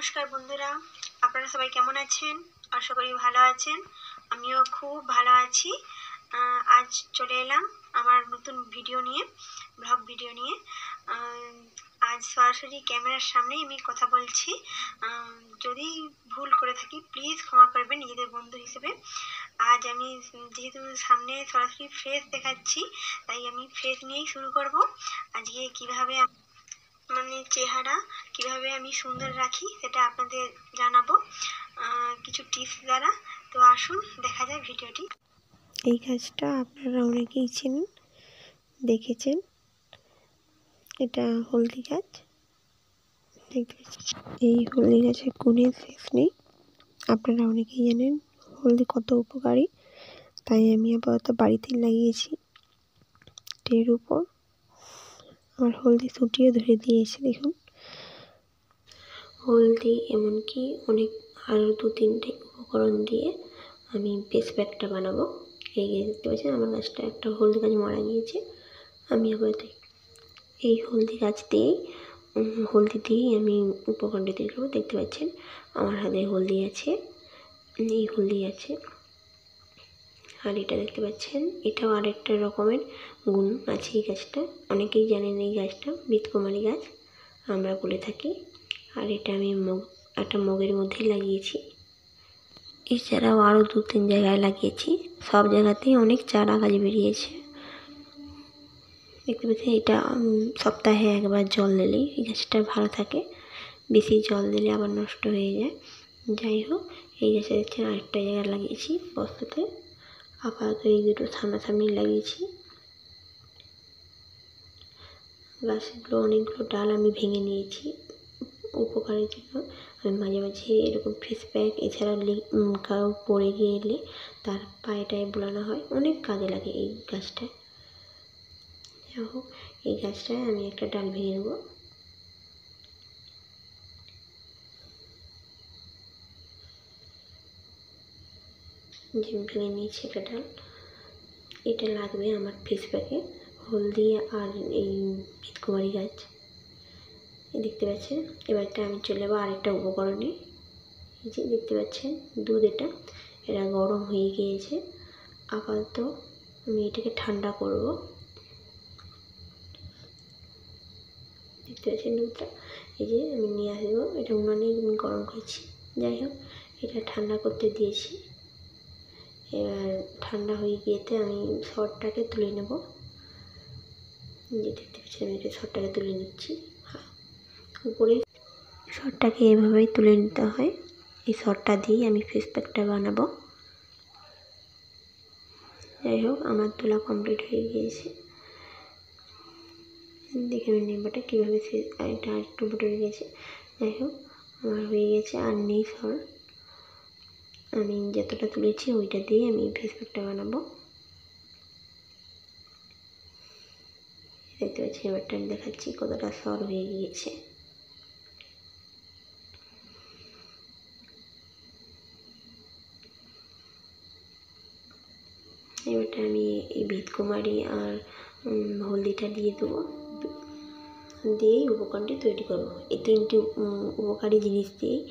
নমস্কার বন্ধুরা, আপনারা সবাই কেমন আছেন? আশা করি ভালো আছেন। আমিও খুব ভালো আছি। আজ চলে এলাম আমার নতুন ভিডিও নিয়ে, ব্লগ ভিডিও নিয়ে। আজ সরাসরি ক্যামেরার সামনেই আমি কথা বলছি। যদি ভুল করে থাকি প্লিজ ক্ষমা করবেন নিজেদের বন্ধু হিসেবে। আজ আমি যেহেতু সামনে সরাসরি ফেস দেখাচ্ছি, তাই আমি ফেস নিয়েই শুরু করব। আজকে কিভাবে চেহারা কিভাবে আমি সুন্দর রাখি সেটা আপনাদের জানাবো কিছু টিপস দ্বারা। তো আসুন দেখা যায় ভিডিওটি। এই গাছটা আপনারা অনেকেই চেনেন, দেখেছেন। এটা হলদি গাছ। এই হলদি গাছের গুণের শেষ নেই। আপনারা অনেকেই জানেন হলদি কত উপকারী, তাই আমি আপাতত বাড়িতেই লাগিয়েছি ট্রের উপর। আমার হলদি ছুটিয়ে ধরে দিয়েছে, দেখুন। হলদি এমনকি অনেক আরও 2-3টে উপকরণ দিয়ে আমি ফেস প্যাকটা বানাবো। এই দেখতে পাচ্ছেন আমার গাছটা একটা হলদি গাছ মারা গিয়েছে। আমি আবার এই হলদি গাছ দিয়েই হলদি দিয়েই আমি উপকরণটি তৈরি করবো। দেখতে পাচ্ছেন আমার হাতে হলদি আছে, এই হলদি আছে। আর এটা দেখতে পাচ্ছেন, এটাও আরেকটা রকমের গুণ আছে এই গাছটা। অনেকেই জানেন এই গাছটা বীতকুমারী গাছ আমরা বলে থাকি। আর এটা আমি একটা মগের মধ্যে লাগিয়েছি। এছাড়াও আরও 2-3 জায়গায় লাগিয়েছি, সব জায়গাতেই অনেক চারা গাছ বেরিয়েছে। দেখতে পাচ্ছেন এটা সপ্তাহে একবার জল দিলেই এই গাছটা ভালো থাকে। বেশি জল দিলে আবার নষ্ট হয়ে যায়। যাই হোক, এই গাছটা দেখছেন আরেকটা জায়গায় লাগিয়েছি বস্তাতে। আপাতত এই দুটো সামনাসামনি লাগিয়েছি। গাছগুলো অনেকগুলো ডাল আমি ভেঙে নিয়েছি উপকারের জন্য। আমি মাঝে মাঝে এরকম ফেস প্যাক, এছাড়া কারো পড়ে গেলে তার পায়েটায় বোলানো হয়, অনেক কাজে লাগে এই গাছটায়। যাই হোক, এই গাছটায় আমি একটা ডাল ভেঙে নেব। ভেঙে নিয়েছি একটা ডাল। এটা লাগবে আমার ফেস প্যাকে, হলদি আর এই বীতকুমারী গাছ। দেখতে পাচ্ছেন। এবারটা আমি চলে যাবো আরেকটা উপকরণে। এই যে দেখতে পাচ্ছেন দুধ, এটা গরম হয়ে গিয়েছে। আপাতত আমি এটাকে ঠান্ডা করব। দেখতে পাচ্ছেন দুধটা, এই যে আমি নিয়ে আসবো। এটা উনানে গরম করেছি। যাই হোক, এটা ঠান্ডা করতে দিয়েছি। এবার ঠান্ডা হয়ে গিয়েতে আমি শটটাকে তুলে নেব। যে দেখতে পাচ্ছেন আমি এটা শটটাকে তুলে নিচ্ছি। উপরে শটটাকে এভাবেই তুলে নিতে হয়। এই শটটা দিয়েই আমি ফেস প্যাকটা বানাবো। যাই হোক, আমার তোলা কমপ্লিট হয়ে গিয়েছে। দেখে নিন কীভাবে এটা একটু ফুটে গেছে। যাই হোক, আমার হয়ে গেছে, আর নেই সর। আমি যতটা তুলেছি ওইটা দিয়ে আমি ফেস প্যাকটা বানাবো। দেখতে পাচ্ছি, এবারটা আমি দেখাচ্ছি কতটা সর হয়ে গিয়েছে। এবারটা আমি এই বীতকুমারী আর হলদিটা দিয়ে দেবো, দিয়েই উপকরণটি তৈরি করবো। এই 3টি উপকারী জিনিস দিয়েই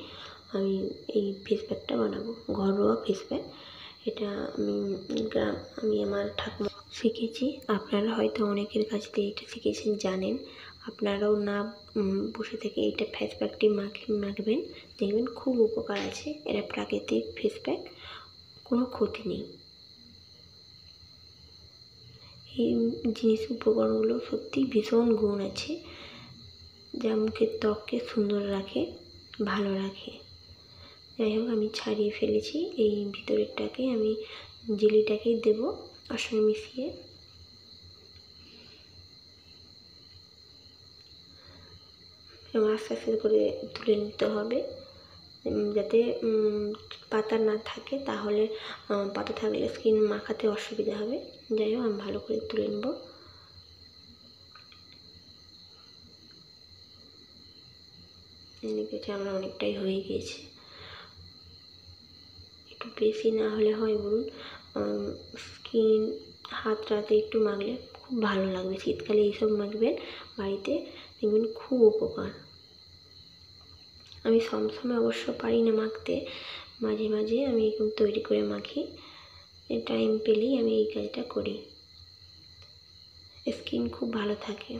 আমি এই ফেস প্যাকটা বানাবো, ঘরোয়া ফেস প্যাক। এটা আমি আমার ঠাকুমা শিখেছি। আপনারা হয়তো অনেকের কাছ থেকে এটা শিখেছেন, জানেন। আপনারাও না বসে থেকে এটা ফেস প্যাকটি মাখবেন, দেখবেন খুব উপকার আছে। এটা প্রাকৃতিক ফেস প্যাক, কোনো ক্ষতি নেই। এই জিনিস উপকরণগুলো সত্যি ভীষণ গুণ আছে, যা মুখের ত্বককে সুন্দর রাখে, ভালো রাখে। যাই হোক, আমি ছাড়িয়ে ফেলেছি। এই ভিতরেরটাকে আমি জেলিটাকেই দেবো ওর সঙ্গে মিশিয়ে। এবং আস্তে আস্তে করে তুলে নিতে হবে, যাতে পাতা না থাকে, তাহলে পাতা থাকলে স্কিন মাখাতে অসুবিধা হবে। যাই হোক, আমি ভালো করে তুলে নেব। দেখেছি আমার অনেকটাই হয়ে গিয়েছে। একটু বেশি না হলে হয় বলুন, স্কিন হাতটাতে একটু মাখলে খুব ভালো লাগবে। শীতকালে এইসব মাখবেন বাড়িতে, দেখবেন খুব উপকার। আমি সবসময় অবশ্য পারি না মাখতে, মাঝে মাঝে আমি এরকম তৈরি করে মাখি। টাইম পেলেই আমি এই কাজটা করি। স্কিন খুব ভালো থাকে।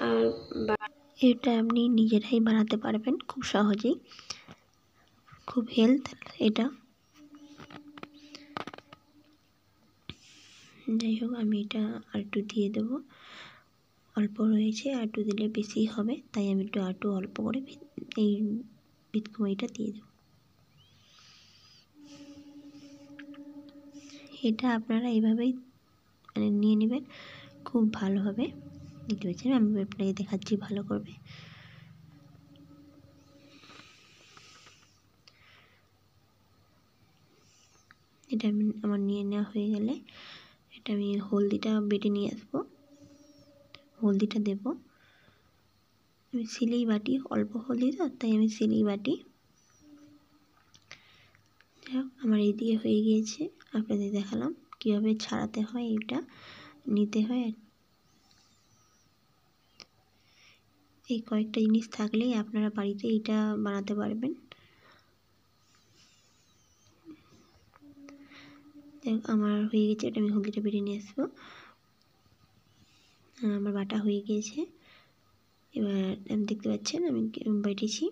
আর এটা আপনি নিজেরাই বানাতে পারবেন খুব সহজেই, খুব হেলথ এটা। যাই হোক, আমি এটা আর একটু দিয়ে দেবো। অল্প রয়েছে, আর একটু দিলে বেশি হবে, তাই আমি একটু অল্প করে এই বিটকুমাইটা দিয়ে দেবো। এটা আপনারা এইভাবেই মানে নিয়ে নেবেন, খুব ভালো হবে। দেখতে পাচ্ছেন, আমি আপনাকে দেখাচ্ছি ভালো করবে। এটা আমার নিয়ে নেওয়া হয়ে গেলে এটা আমি হলদিটা বেটে নিয়ে আসবো, হলদিটা দেব। আমি সিলেই বাটি, অল্প হলদি তো, তাই আমি সিলেই বাটি। আমার এইদিকে হয়ে গিয়েছে, আপনাদের দেখালাম কীভাবে ছাড়াতে হয়, এটা নিতে হয়। এই কয়েকটা জিনিস থাকলেই আপনারা বাড়িতে এটা বানাতে পারবেন। আমার হয়ে গেছে, এটা আমি হলদিটা বেটে নিয়ে আসবো। আমার বাটা হয়ে গিয়েছে। এবার আমি দেখতে পাচ্ছেন আমি বেটেছি।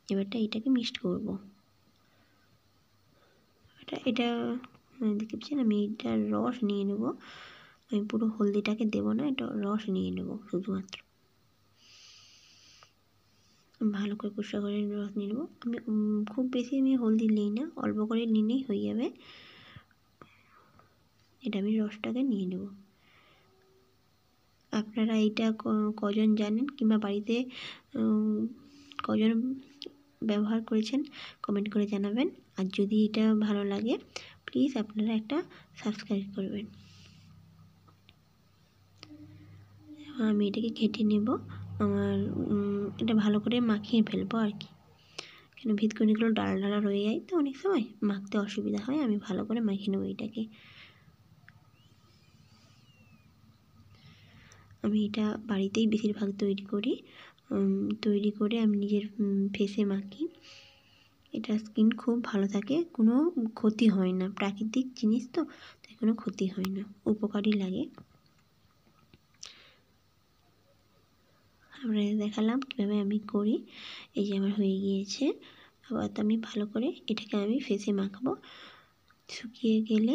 এবারটা এটাকে মিক্সড করবো। এটা দেখতে পাচ্ছেন, আমি এটার রস নিয়ে নেব। আমি পুরো হলদিটাকে দেবো না, এটা রস নিয়ে নেব শুধুমাত্র। ভালো করে পরিষ্কার করে রস নিয়ে নেবো। আমি খুব বেশি আমি হলদি নিই না, অল্প করে নিলেই হয়ে যাবে। এটা আমি রসটাকে নিয়ে নেব। আপনারা এইটা কজন জানেন, কিংবা বাড়িতে কজন ব্যবহার করেছেন, কমেন্ট করে জানাবেন। আর যদি এটা ভালো লাগে প্লিজ আপনারা একটা সাবস্ক্রাইব করবেন। আমি এটাকে ঘেটে নেব। আমার এটা ভালো করে মাখিয়ে ফেলবো আর কি, কেন ভিতকুনিগুলো ডালা ডালা রয়ে যায় তো অনেক সময় মাখতে অসুবিধা হয়। আমি ভালো করে মাখিয়ে নেবো এটাকে। আমি এটা বাড়িতেই বেশিরভাগ তৈরি করে আমি নিজের ফেসে মাখি। এটা স্কিন খুব ভালো থাকে, কোনো ক্ষতি হয় না, প্রাকৃতিক জিনিস তো, তাই কোনো ক্ষতি হয় না, উপকারী লাগে। আমরা দেখালাম কীভাবে আমি করি। এই যে আমার হয়ে গিয়েছে। আবার তো আমি ভালো করে এটাকে আমি ফেসে মাখাবো। শুকিয়ে গেলে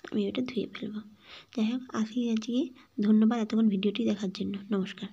আমি ওটা ধুয়ে ফেলবো। যাই হোক, আসি আজকে। ধন্যবাদ এতক্ষণ ভিডিওটি দেখার জন্য। নমস্কার।